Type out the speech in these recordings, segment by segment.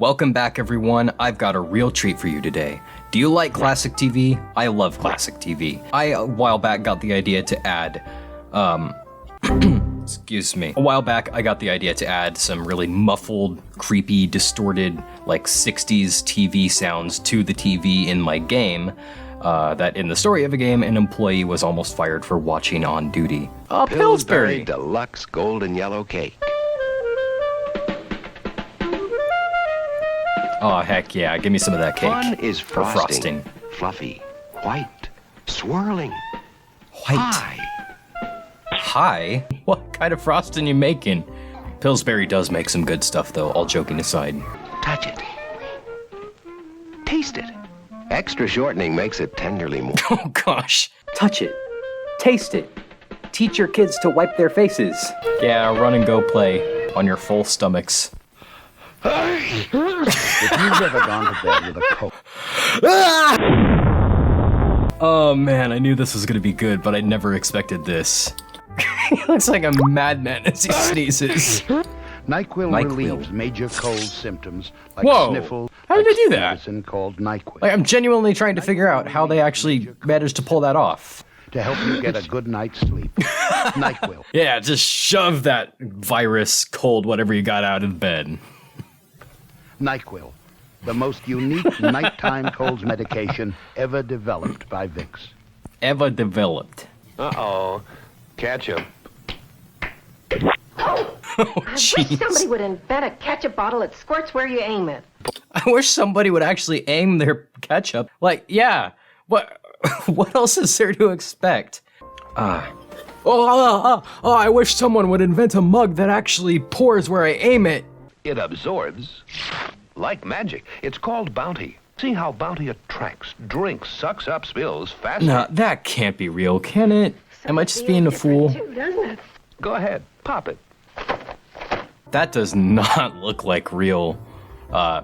Welcome back, everyone. I've got a real treat for you today. Do you like classic TV? I love classic TV. I, a while back, got the idea to add, excuse me. A while back, I got the idea to add some really muffled, creepy, distorted, like 60s TV sounds to the TV in my game. That in the story of a game, an employee was almost fired for watching on duty. Pillsbury Deluxe Golden Yellow Cake. Oh, heck yeah, give me some of that cake. Fun is frosting. Fluffy, white, swirling. White. Hi? What kind of frosting you making? Pillsbury does make some good stuff, though, all joking aside. Touch it. Taste it. Extra shortening makes it tenderly more. Oh, gosh. Touch it. Taste it. Teach your kids to wipe their faces. Yeah, run and go play on your full stomachs. If you've ever gone to bed with a cold... Oh man, I knew this was gonna be good, but I never expected this. He looks like a madman as he sneezes. NyQuil relieves major cold symptoms like Whoa. sniffle. How did they do like that? medicine called NyQuil. Like, I'm genuinely trying to figure out how they actually managed to pull that off. To help you get a good night's sleep. NyQuil. Yeah, just shove that virus, cold, whatever you got out of bed. NyQuil, the most unique nighttime colds medication ever developed by Vicks. Ever developed. Uh-oh. Ketchup. Oh, I wish jeez. somebody would invent a ketchup bottle that squirts where you aim it. I wish somebody would actually aim their ketchup. Like, yeah, what else is there to expect? I wish someone would invent a mug that actually pours where I aim it. It absorbs like magic. It's called Bounty. See how Bounty attracts, drinks, sucks up, spills faster. No, that can't be real, can it? Am I just being a fool? Too, doesn't it? Go ahead, pop it. That does not look like real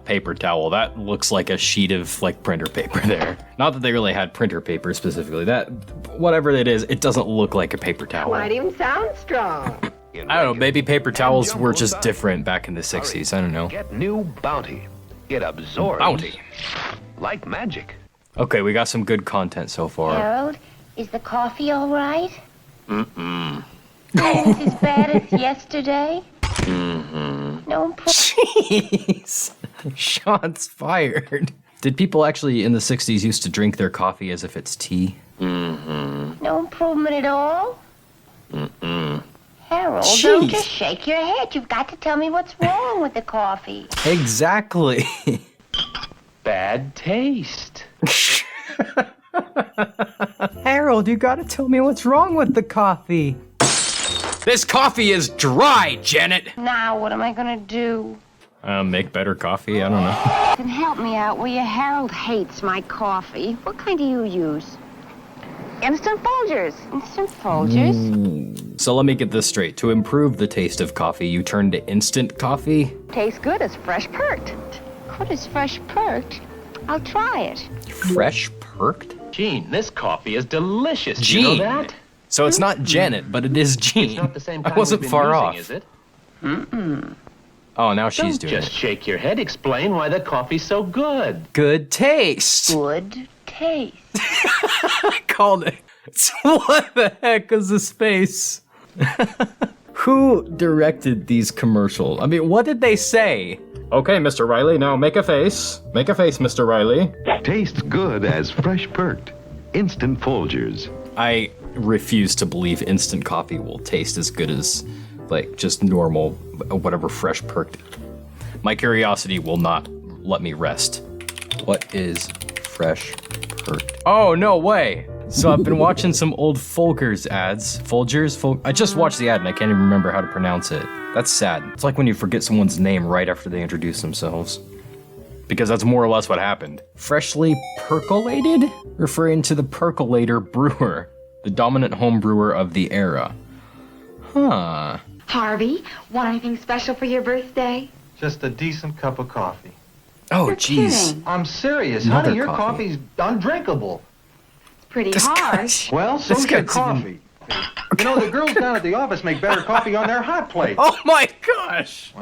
paper towel. That looks like a sheet of like printer paper there. Not that they really had printer paper specifically. That, whatever it is, it doesn't look like a paper towel. Might even sound strong. I don't know, maybe paper towels were just different back in the 60s, I don't know. Get new Bounty. It absorbs Bounty. like magic. Okay, we got some good content so far. Harold, is the coffee all right? Mm-mm. Is it as bad as yesterday? Mm-hmm. No problem. Jeez. Shots fired. Did people actually in the 60s used to drink their coffee as if it's tea? No improvement at all? Harold, Jeez. don't just shake your head. You've got to tell me what's wrong with the coffee. Exactly. Bad taste. Harold, you gotta tell me what's wrong with the coffee. This coffee is dry, Janet. Now, what am I gonna do? Make better coffee? I don't know. You can help me out, will you? Harold hates my coffee. What kind do you use? Instant Folgers. Instant Folgers? So let me get this straight. To improve the taste of coffee, you turn to instant coffee? Tastes good as fresh perked. Good as fresh perked? I'll try it. Fresh perked? Gene, this coffee is delicious. Do Gene. you know that? So it's not Janet, but it is Jean. It's not the same I kind wasn't we've been far using, off. is it? Oh, now she's Don't doing just it. shake your head. Explain why the coffee's so good. Good taste. Good taste. I called it. What the heck is this space? Who directed these commercials? I mean, what did they say? Okay, Mr. Riley, now make a face. Make a face, Mr. Riley. Tastes good as fresh perked. Instant Folgers. I refuse to believe instant coffee will taste as good as, like, just normal, whatever fresh perked. My curiosity will not let me rest. What is fresh perked? Oh, no way. So I've been watching some old Folgers ads. Folgers? I just watched the ad and I can't even remember how to pronounce it. That's sad. It's like when you forget someone's name right after they introduce themselves. Because that's more or less what happened. Freshly percolated? Referring to the percolator brewer, the dominant home brewer of the era. Huh. Harvey, want anything special for your birthday? Just a decent cup of coffee. Oh, You're jeez. kidding. I'm serious, Another honey. Your coffee. coffee's undrinkable. It's pretty This hard. guy's- Well, This so's your guy's coffee. You know, the girls down at the office make better coffee on their hot plate. Oh my gosh!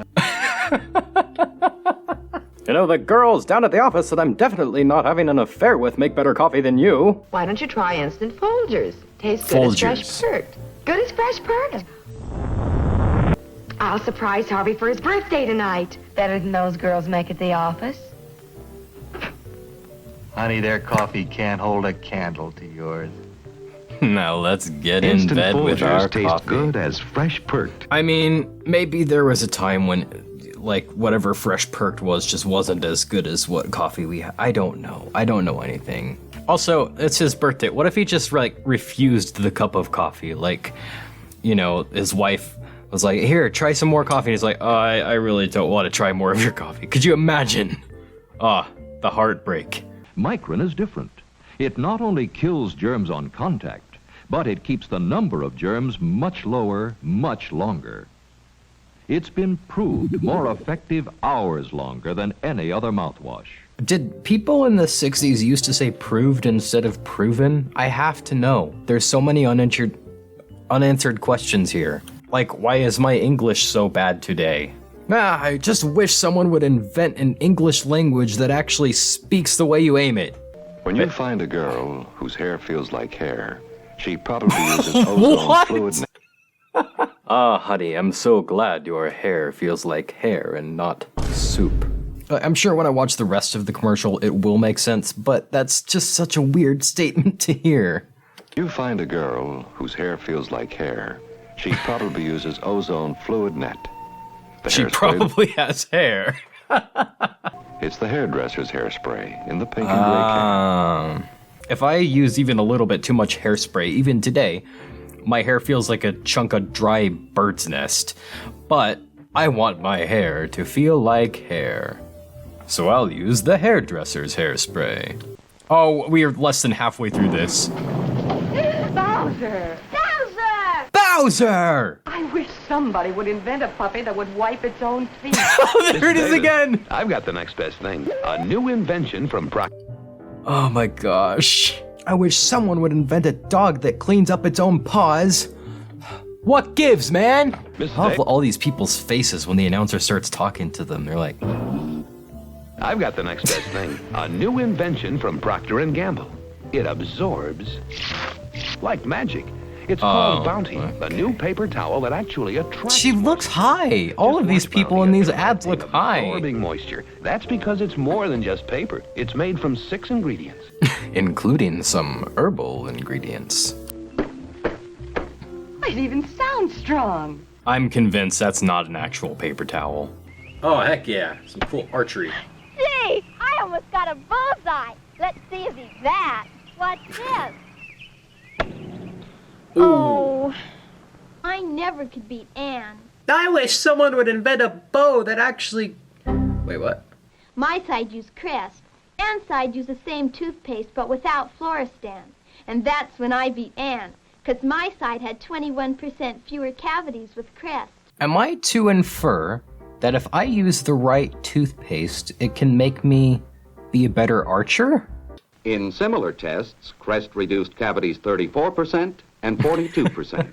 You know, the girls down at the office that I'm definitely not having an affair with make better coffee than you. Why don't you try instant Folgers? Tastes good as fresh Folgers. perked. Good as fresh perked. I'll surprise Harvey for his birthday tonight. Better than those girls make at the office. Honey, their coffee can't hold a candle to yours. Now let's get in Instant bed with our Folgers taste coffee. good as fresh perked. I mean, maybe there was a time when, like, whatever fresh perked was just wasn't as good as what coffee we had. I don't know. I don't know anything. Also, it's his birthday. What if he just, like, refused the cup of coffee? Like, you know, his wife was like, here, try some more coffee. And he's like, oh, I really don't want to try more of your coffee. Could you imagine? Ah, the heartbreak. Micron is different. It not only kills germs on contact, but it keeps the number of germs much lower, much longer. It's been proved more effective hours longer than any other mouthwash. Did people in the 60s used to say proved instead of proven? I have to know. There's so many unanswered questions here. Like, why is my English so bad today? I just wish someone would invent an English language that actually speaks the way you aim it. When you find a girl whose hair feels like hair, she probably uses ozone What? fluid. Ah, honey, I'm so glad your hair feels like hair and not soup. I'm sure when I watch the rest of the commercial, it will make sense, but that's just such a weird statement to hear. You find a girl whose hair feels like hair, she probably uses ozone fluid net. The She hairspray- probably has hair. It's the hairdresser's hairspray in the pink and gray can. If I use even a little bit too much hairspray, even today, my hair feels like a chunk of dry bird's nest. But I want my hair to feel like hair. So I'll use the hairdresser's hairspray. Oh, we are less than halfway through this. Bowser! Bowser! Bowser! I wish somebody would invent a puppy that would wipe its own feet. Oh, there it is David, again! I've got the next best thing. A new invention from Oh my gosh. I wish someone would invent a dog that cleans up its own paws. What gives, man? Mrs. I love A- all these people's faces when the announcer starts talking to them. They're like, I've got the next best thing. A new invention from Procter & Gamble. It absorbs like magic. It's called Bounty, a new paper towel that actually attracts. she looks high. All of these people in these ads look high. Absorbing moisture. That's because it's more than just paper. It's made from 6 ingredients. Including some herbal ingredients. It even sounds strong. I'm convinced that's not an actual paper towel. Oh, heck yeah. Some cool archery. Gee, I almost got a bullseye. Let's see if he's that. What's this? Oh, I never could beat Anne. I wish someone would invent a bow that actually... Wait, what? My side used Crest. Anne's side used the same toothpaste but without Floristan. And that's when I beat Anne, because my side had 21% fewer cavities with Crest. Am I to infer that if I use the right toothpaste, it can make me be a better archer? In similar tests, Crest reduced cavities 34% and 42%.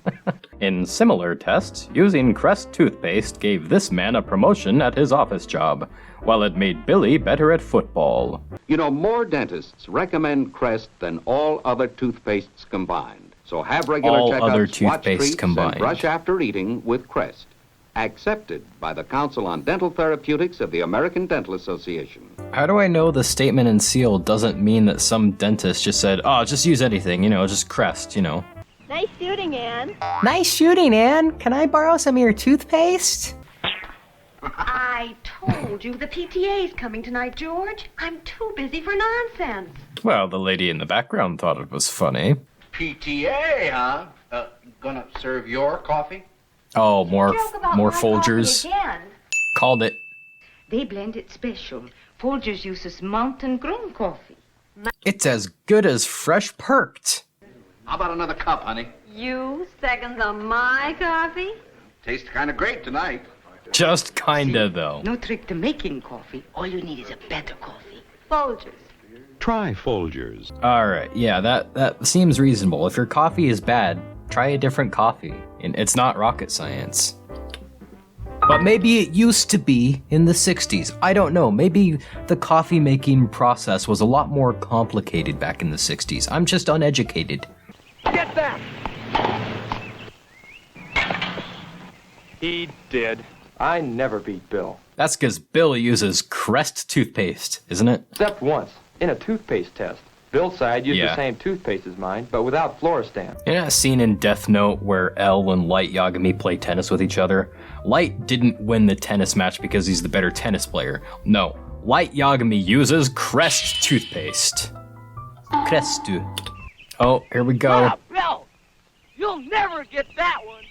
In similar tests, using Crest toothpaste gave this man a promotion at his office job, while it made Billy better at football. You know, more dentists recommend Crest than all other toothpastes combined. So have regular All checkups, other watch toothpaste treats, combined. and brush after eating with Crest. Accepted by the Council on Dental Therapeutics of the American Dental Association. How do I know the statement and seal doesn't mean that some dentist just said, oh, just use anything, just Crest, Nice shooting, Anne. Nice shooting, Anne. Can I borrow some of your toothpaste? I told you the PTA's coming tonight, George. I'm too busy for nonsense. Well, the lady in the background thought it was funny. PTA, huh? Gonna serve your coffee? Oh, more Joke about more my Folgers. coffee again. Called it. They blend it special. Folgers uses mountain grown coffee. It's as good as fresh perked. How about another cup, honey? You seconds on my coffee? Tastes kind of great tonight. Just kinda, though. No trick to making coffee. All you need is a better coffee. Folgers. Try Folgers. Alright, yeah, that seems reasonable. If your coffee is bad, try a different coffee. And it's not rocket science. But maybe it used to be in the 60s. I don't know. Maybe the coffee making process was a lot more complicated back in the 60s. I'm just uneducated. Get that! He did. I never beat Bill. That's because Bill uses Crest toothpaste, isn't it? Except once, in a toothpaste test. Bill's side used the same toothpaste as mine, but without Floristan. You know that scene in Death Note where L and Light Yagami play tennis with each other? Light didn't win the tennis match because he's the better tennis player. No, Light Yagami uses Crest toothpaste. Crest. Oh, here we go. Ah, Bill, you'll never get that one.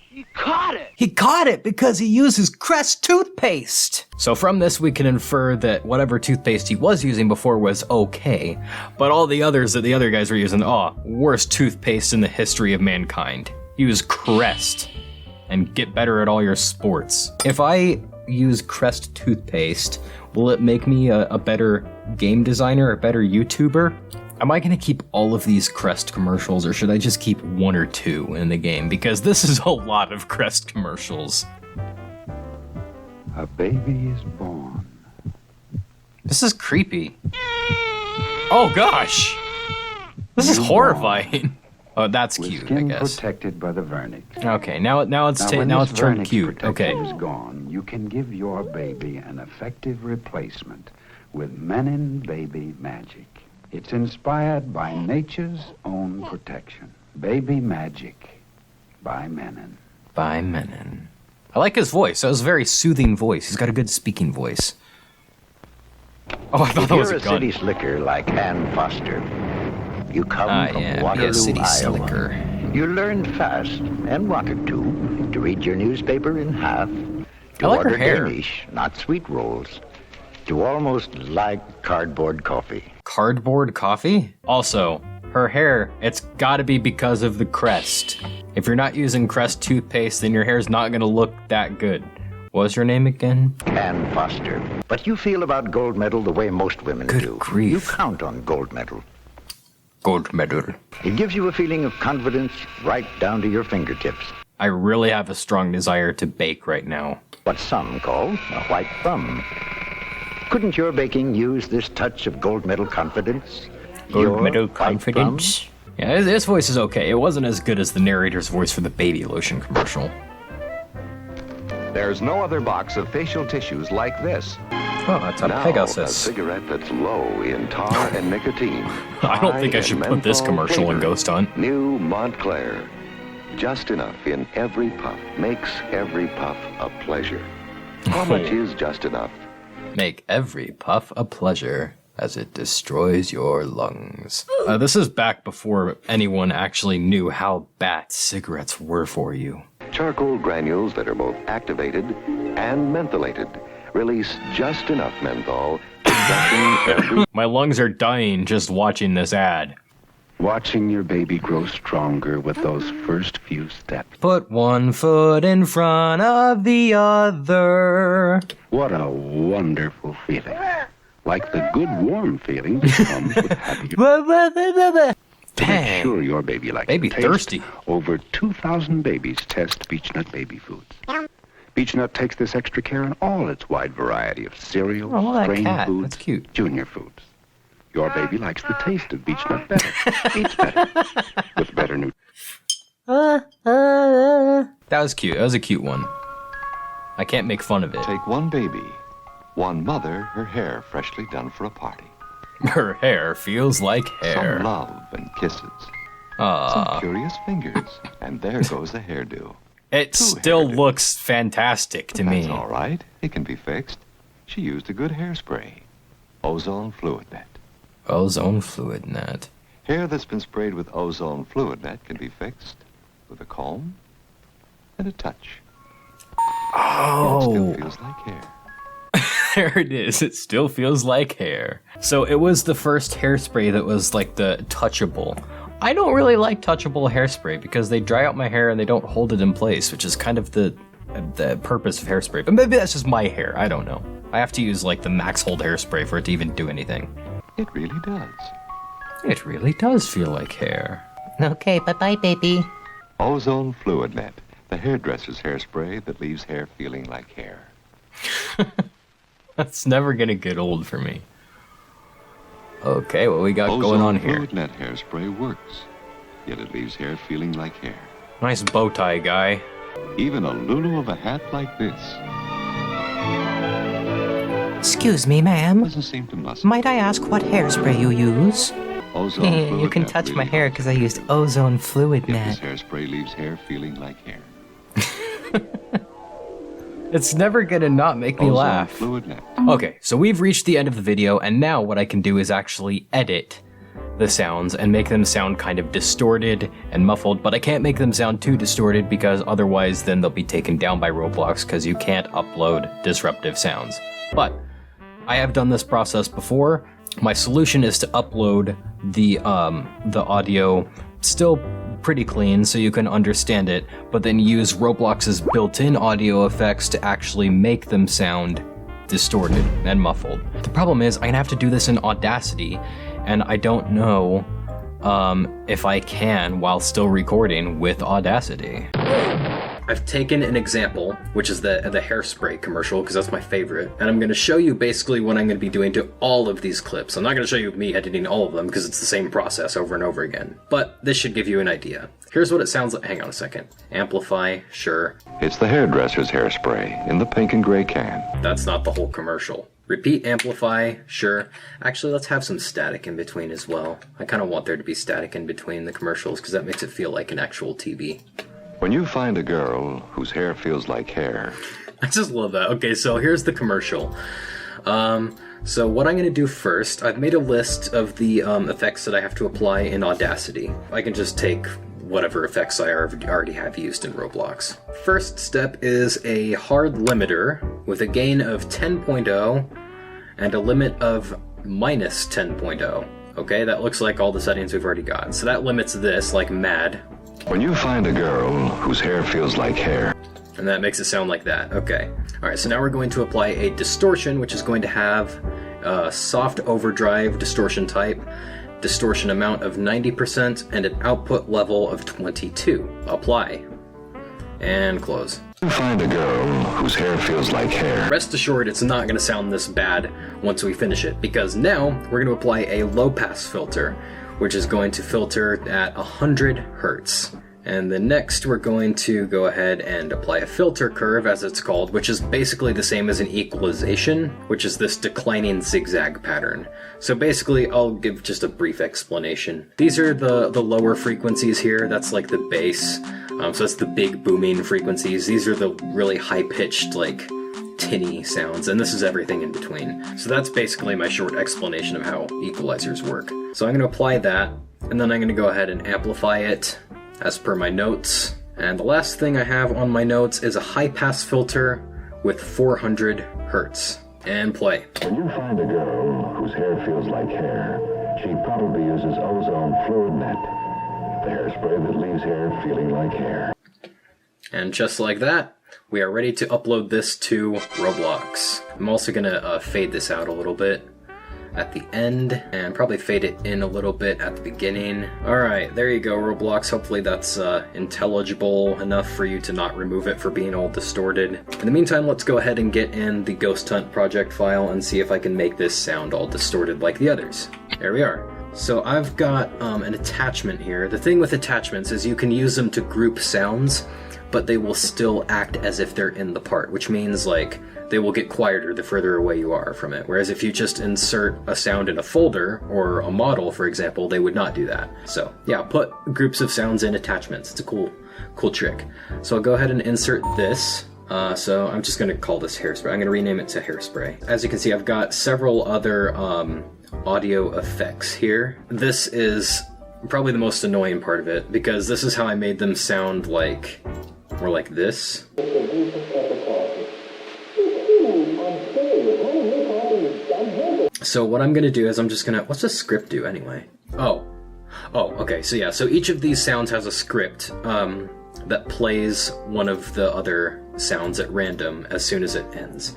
He caught it. He caught it because he uses Crest toothpaste. So from this, we can infer that whatever toothpaste he was using before was okay, but all the others that the other guys were using, worst toothpaste in the history of mankind. Use Crest and get better at all your sports. If I use Crest toothpaste, will it make me a better game designer, a better YouTuber? Am I gonna keep all of these Crest commercials, or should I just keep one or two in the game? Because this is a lot of Crest commercials. A baby is born. This is creepy. Oh gosh! This is horrifying. Oh, that's With cute, I skin guess. protected by the vernix. Okay, now it's turned vernix cute. Okay. protection is gone, you can give your baby an effective replacement with Menin Baby Magic. It's inspired by nature's own protection. Baby Magic by Menin. By Menin. I like his voice. That was a very soothing voice. He's got a good speaking voice. Oh, I thought that was a gun. If you're a city slicker like Han Foster, you come from Waterloo, city Iowa. slicker. You learned fast, and wanted to read your newspaper in half, to I like her order hair. Danish, not sweet rolls, to almost like cardboard coffee. Cardboard coffee? Also, her hair, it's gotta be because of the Crest. If you're not using Crest toothpaste, then your hair's not gonna look that good. What was your name again? Han Foster. But you feel about gold medal the way most women Good do. grief. You count on gold medal. Gold medal. It gives you a feeling of confidence right down to your fingertips. I really have a strong desire to bake right now. What some call a white thumb. Couldn't your baking use this touch of gold medal confidence? Gold medal white confidence? thumb? Yeah, his voice is okay. It wasn't as good as the narrator's voice for the baby lotion commercial. There's no other box of facial tissues like this. Oh, that's a Now, Pegasus. a cigarette that's low in tar and nicotine. I don't think I high should in put this menthol commercial in flavor. Ghost Hunt. New Montclair. Just enough in every puff makes every puff a pleasure. How much is just enough? Make every puff a pleasure as it destroys your lungs. This is back before anyone actually knew how bad cigarettes were for you. Charcoal granules that are both activated and mentholated release just enough menthol to freshen every... My lungs are dying just watching this ad. Watching your baby grow stronger with those first few steps. Put one foot in front of the other. What a wonderful feeling. Like the good warm feeling that comes with having your... To make sure your baby likes Baby the taste, thirsty. over 2,000 babies test Beechnut baby foods. Beechnut takes this extra care in all its wide variety of cereals, Oh, that grain cat. foods, That's cute. junior foods. Your baby likes the taste of Beechnut better, eats better, with better nutrition. That was cute. That was a cute one. I can't make fun of it. Take one baby, one mother, her hair freshly done for a party. Her hair feels like hair. Some love and kisses. Aww. Some curious fingers, and there goes the hairdo. It still looks fantastic to me. That's all right. It can be fixed. She used a good hairspray. Ozone Fluid Net. Ozone Fluid Net. Hair that's been sprayed with Ozone Fluid Net can be fixed with a comb and a touch. Oh. It still feels like hair. There it is. It still feels like hair. So it was the first hairspray that was like the touchable. I don't really like touchable hairspray because they dry out my hair and they don't hold it in place, which is kind of the purpose of hairspray. But maybe that's just my hair. I don't know. I have to use like the max hold hairspray for it to even do anything. It really does. It really does feel like hair. Okay, bye-bye, baby. Ozone Fluid Net. The hairdresser's hairspray that leaves hair feeling like hair. That's never gonna get old for me. Okay, what we got going on here? Fluid Net hairspray works, yet it leaves hair feeling like hair. Nice bow tie guy. Even a lulu of a hat like this. Excuse me, ma'am. Doesn't seem to must. Might I ask what hairspray you use? Ozone You can Net touch my really hair because I used Ozone Fluid Net. This hairspray leaves hair feeling like hair. It's never gonna not make me laugh. Fluid Net. Okay, so we've reached the end of the video, and now what I can do is actually edit the sounds and make them sound kind of distorted and muffled, but I can't make them sound too distorted because otherwise then they'll be taken down by Roblox because you can't upload disruptive sounds. But I have done this process before. My solution is to upload the audio still pretty clean so you can understand it, but then use Roblox's built-in audio effects to actually make them sound distorted and muffled. The problem is I'm gonna have to do this in Audacity, and I don't know if I can while still recording with Audacity. I've taken an example, which is the hairspray commercial, because that's my favorite, and I'm going to show you basically what I'm going to be doing to all of these clips. I'm not going to show you me editing all of them, because it's the same process over and over again, but this should give you an idea. Here's what it sounds like. Hang on a second. Amplify, sure. It's the hairdresser's hairspray in the pink and gray can. That's not the whole commercial. Repeat, amplify, sure. Actually, let's have some static in between as well. I kind of want there to be static in between the commercials, because that makes it feel like an actual TV. When you find a girl whose hair feels like hair. I just love that. Okay, so here's the commercial. So what I'm going to do first, I've made a list of the effects that I have to apply in Audacity. I can just take whatever effects I already have used in Roblox. First step is a hard limiter with a gain of 10.0 and a limit of minus 10.0. Okay, that looks like all the settings we've already got. So that limits this like mad. When you find a girl whose hair feels like hair. And that makes it sound like that. Okay. All right, so now we're going to apply a distortion, which is going to have a soft overdrive distortion type, distortion amount of 90%, and an output level of 22. Apply. And close. You find a girl whose hair feels like hair. Rest assured, it's not going to sound this bad once we finish it, because now we're going to apply a low-pass filter, which is going to filter at 100 hertz. And then next we're going to go ahead and apply a filter curve, as it's called, which is basically the same as an equalization, which is this declining zigzag pattern. So basically, I'll give just a brief explanation. These are the lower frequencies here. That's like the bass. So that's the big booming frequencies. These are the really high-pitched, like, tinny sounds, and this is everything in between. So that's basically my short explanation of how equalizers work. So I'm going to apply that, and then I'm going to go ahead and amplify it as per my notes. And the last thing I have on my notes is a high-pass filter with 400 hertz. And play. When you find a girl whose hair feels like hair, she probably uses Ozone Fluid Net, the hairspray that leaves hair feeling like hair. And just like that, we are ready to upload this to Roblox. I'm also gonna fade this out a little bit at the end, and probably fade it in a little bit at the beginning. Alright, there you go, Roblox. Hopefully that's intelligible enough for you to not remove it for being all distorted. In the meantime, let's go ahead and get in the Ghost Hunt project file and see if I can make this sound all distorted like the others. There we are. So I've got an attachment here. The thing with attachments is you can use them to group sounds, but they will still act as if they're in the part, which means like they will get quieter the further away you are from it. Whereas if you just insert a sound in a folder or a model, for example, they would not do that. So yeah, put groups of sounds in attachments. It's a cool trick. So I'll go ahead and insert this. So I'm just gonna call this Hairspray. I'm gonna rename it to Hairspray. As you can see, I've got several other audio effects here. This is probably the most annoying part of it, because this is how I made them sound like more like this. So what I'm gonna do is I'm just gonna, what's a script do anyway? Oh, okay, so yeah, so each of these sounds has a script that plays one of the other sounds at random as soon as it ends.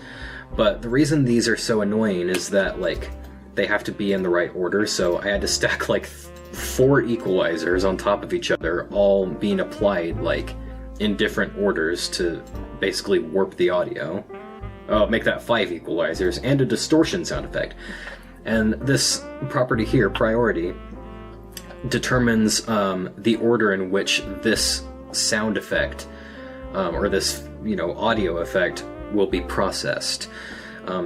But the reason these are so annoying is that like they have to be in the right order, so I had to stack like 4 equalizers on top of each other, all being applied like in different orders to basically warp the audio. Make that 5 equalizers and a distortion sound effect. And this property here, priority, determines the order in which this sound effect or this, audio effect will be processed.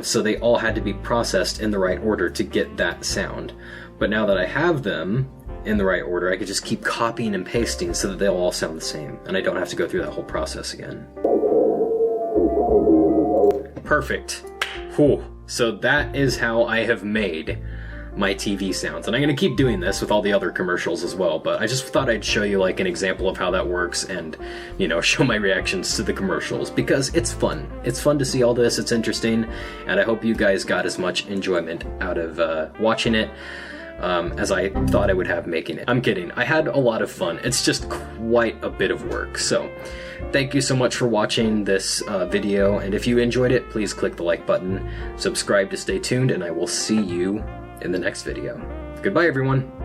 So they all had to be processed in the right order to get that sound. But now that I have them in the right order, I could just keep copying and pasting so that they'll all sound the same, and I don't have to go through that whole process again. Perfect. Whew. So that is how I have made my TV sounds. And I'm going to keep doing this with all the other commercials as well, but I just thought I'd show you like an example of how that works and, show my reactions to the commercials because it's fun. It's fun to see all this, it's interesting, and I hope you guys got as much enjoyment out of watching it as I thought I would have making it. I'm kidding. I had a lot of fun. It's just quite a bit of work. So thank you so much for watching this video, and if you enjoyed it, please click the like button, subscribe to stay tuned, and I will see you in the next video. Goodbye, everyone.